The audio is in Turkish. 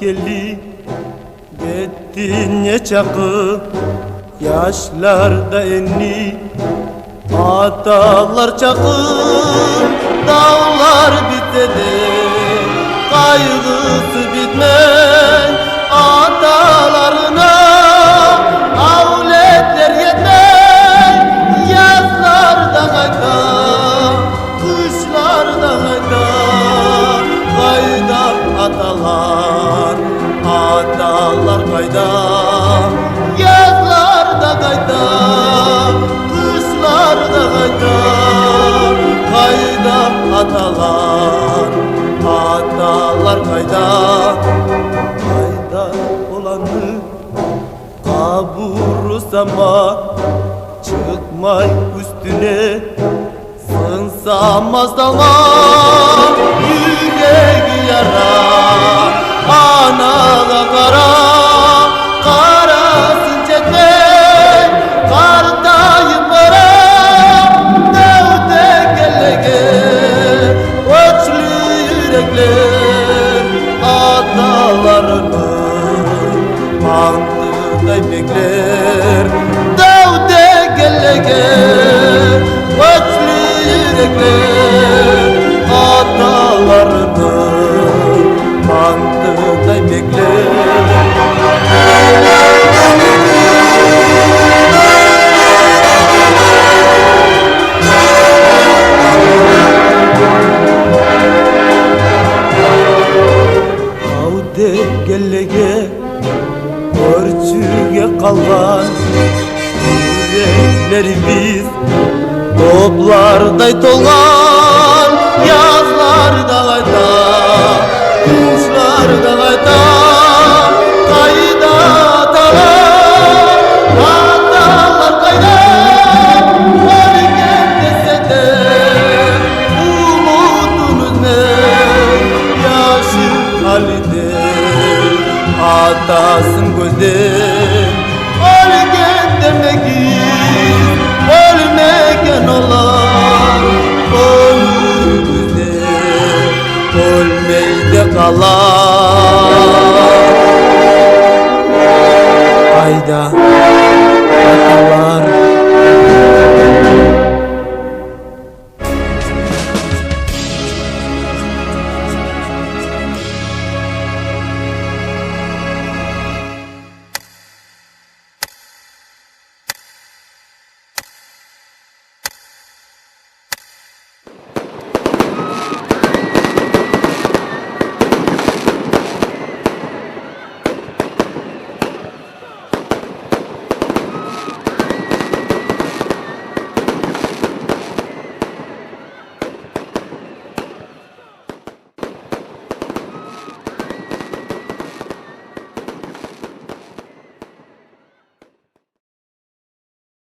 geldi Gittin çakı yaşlarda enni Atalar çakır dağlar bitede Kaygısı bitmez atalarına Avletler yetmez yazlarda kayda Kışlarda kayda Kayda atalar Atalar kayda Yazlarda kayda Kışlarda kayda Kayda atalar Atalar kayda Kayda olanı kabursama Çıkmay üstüne Sınsamaz dama Yüreği yara Anağa kara Karasın çekmek Kardayım para Devde gelege Koçlu yürekler Atalarını Mantıkta bekler Devde gelege Koçlu yürekler Atalarını Mantıkta bekler Devde gelege Örçüge kalgan Yüreklerimiz Toplarday tolgan Yazlarda kayda Kuşlarda kayda Kayda atalar Atalar kayda Ölgen dese de Umudunuz ne Yaşı halinde Atasın gözde Ölgen demek ki Ölmeken olan Ölür gözde Ölmeyde kalan